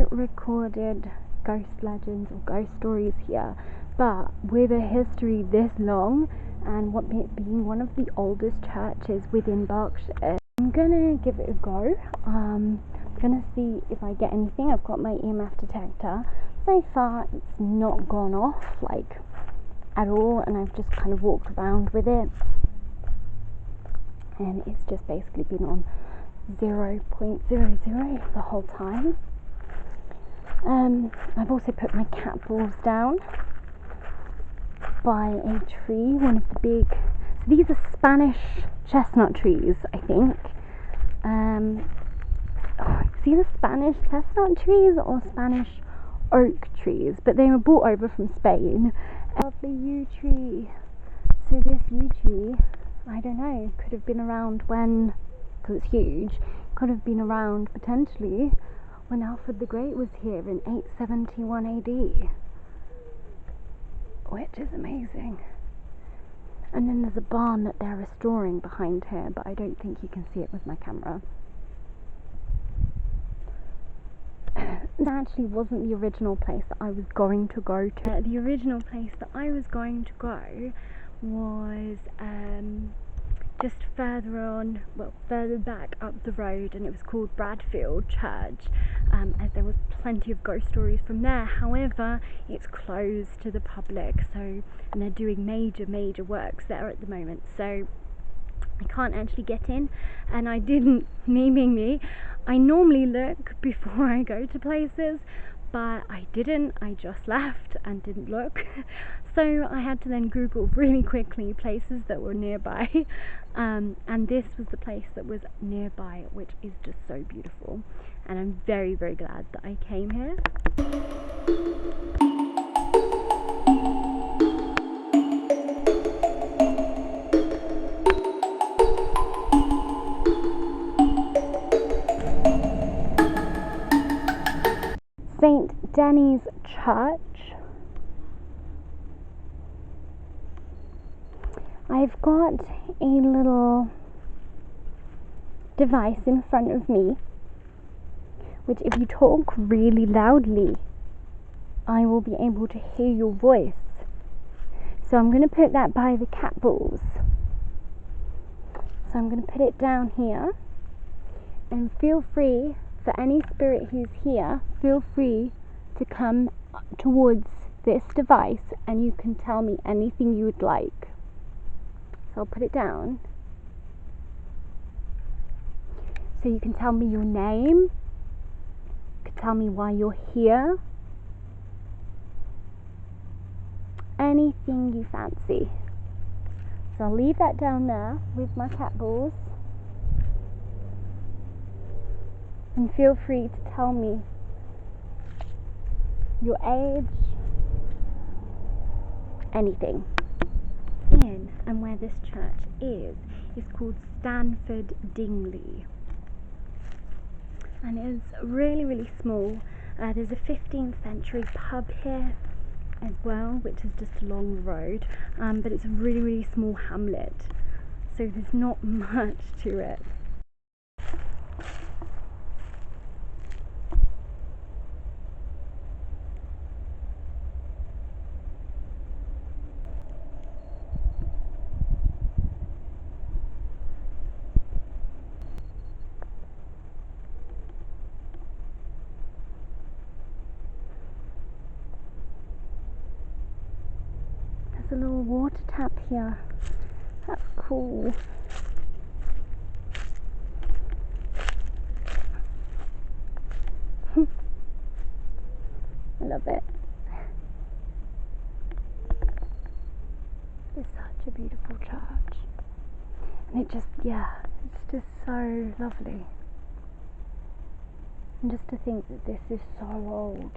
no recorded ghost legends or ghost stories here, but with a history this long and what being one of the oldest churches within Berkshire, I'm gonna give it a go. I'm gonna see if I get anything. I've got my EMF detector. So far it's not gone off like at all, and I've just kind of walked around with it, and it's just basically been on 0.00 the whole time. I've also put my cat balls down by a tree, one of the big, so these are Spanish chestnut trees, I think. It's either Spanish chestnut trees or Spanish oak trees, but they were brought over from Spain. Lovely yew tree. So this yew tree, I don't know, could have been around when, because it's huge, could have been around potentially when Alfred the Great was here in 871 AD, which is amazing. And then there's a barn that they're restoring behind here, but I don't think you can see it with my camera. That actually wasn't the original place that I was going to go to. The original place that I was going to go was just further on, well, further back up the road, and it was called Bradfield Church, as there was plenty of ghost stories from there. However, it's closed to the public, so, and they're doing major works there at the moment, so I can't actually get in. And I didn't, me being me, I normally look before I go to places, but I didn't. I just left and didn't look. So I had to then Google really quickly places that were nearby, and this was the place that was nearby, which is just so beautiful, and I'm very glad that I came here. St. Denny's Church. I've got a little device in front of me, which if you talk really loudly, I will be able to hear your voice. So I'm going to put that by the cat balls. So I'm going to put it down here, and feel free, for any spirit who's here, feel free to come towards this device and you can tell me anything you would like. So I'll put it down. So you can tell me your name, you can tell me why you're here, anything you fancy. So I'll leave that down there with my cat balls, and feel free to tell me your age, anything. In and where this church is called Stanford Dingley, and it's really small. There's a 15th century pub here as well, which is just along the road, but it's a really small hamlet, so there's not much to it. A little water tap here. That's cool. I love it. It's such a beautiful church, and it just, it's just so lovely. And just to think that this is so old.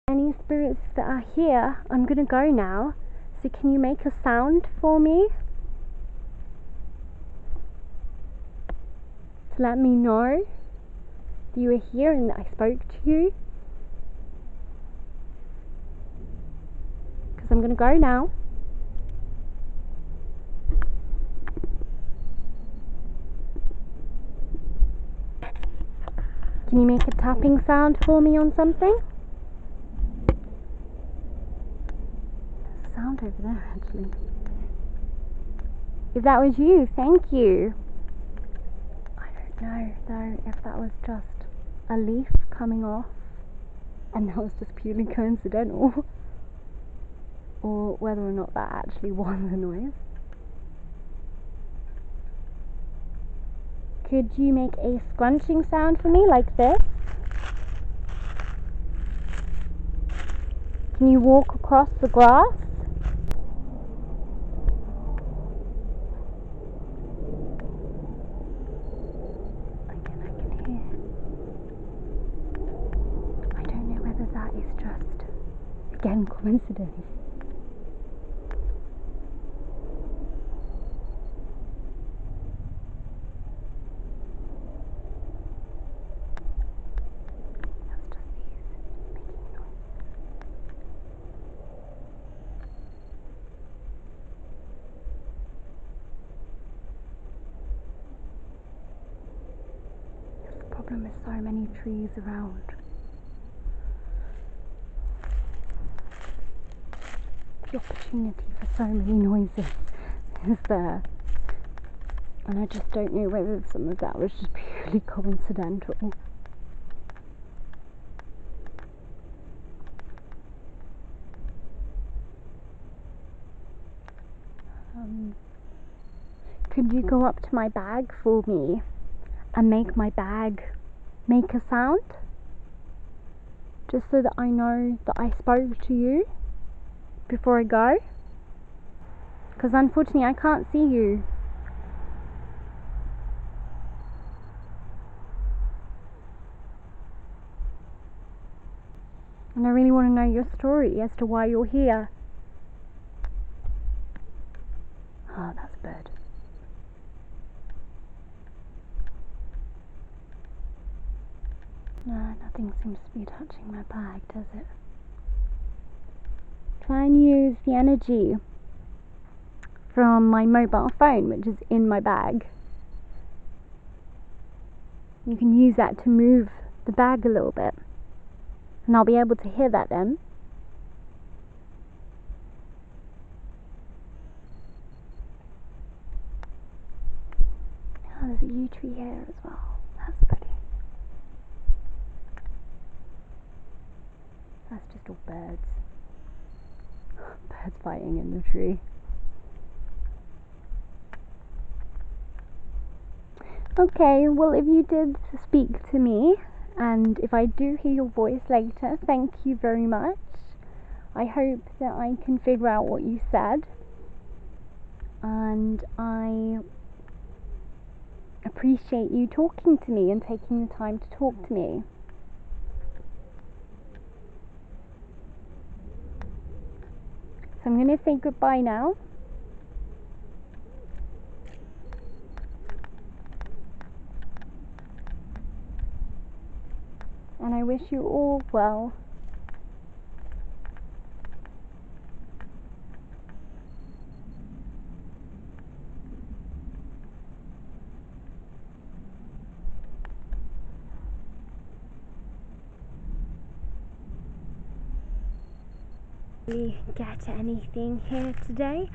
Any spirits that are here, I'm gonna go now, so can you make a sound for me to let me know that you were here and that I spoke to you? Because I'm gonna go now. Can you make a tapping sound for me on something? There's a sound over there actually. If that was you, thank you. I don't know though if that was just a leaf coming off and that was just purely coincidental, or whether or not that actually was a noise. Could you make a scrunching sound for me like this? Can you walk across the grass? Again, I can hear. I don't know whether that is just, again, coincidence. Problem is so many trees around. The opportunity for so many noises is there, and I just don't know whether some of that was just purely coincidental. Could you go up to my bag for me and make my bag make a sound? Just so that I know that I spoke to you before I go. Because unfortunately I can't see you. And I really want to know your story as to why you're here. Oh, that's a bird. No, nothing seems to be touching my bag, does it? Try and use the energy from my mobile phone, which is in my bag. You can use that to move the bag a little bit, and I'll be able to hear that then. Oh, there's a yew tree here as well. That's pretty. That's just all birds. Birds fighting in the tree. Okay, well, if you did speak to me, and if I do hear your voice later, thank you very much. I hope that I can figure out what you said, and I appreciate you talking to me and taking the time to talk to me. So I'm going to say goodbye now. And I wish you all well. Really get anything here today,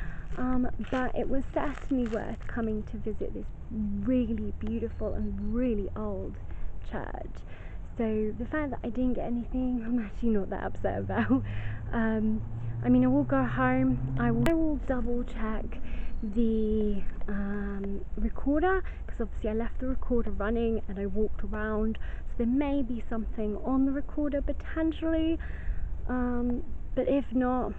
but it was certainly worth coming to visit this really beautiful and really old church. So the fact that I didn't get anything, I'm actually not that upset about. I mean, I will go home. I will double check the recorder, because obviously I left the recorder running and I walked around, so there may be something on the recorder potentially. But if not,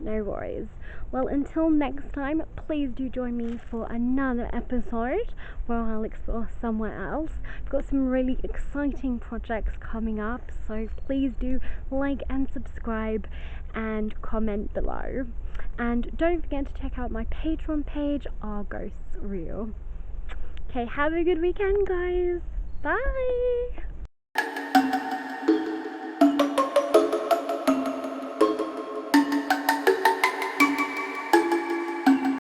no worries. Well, until next time, please do join me for another episode where I'll explore somewhere else. I've got some really exciting projects coming up, so please do like and subscribe and comment below. And don't forget to check out my Patreon page, Are Ghosts Real? Okay, have a good weekend, guys. Bye!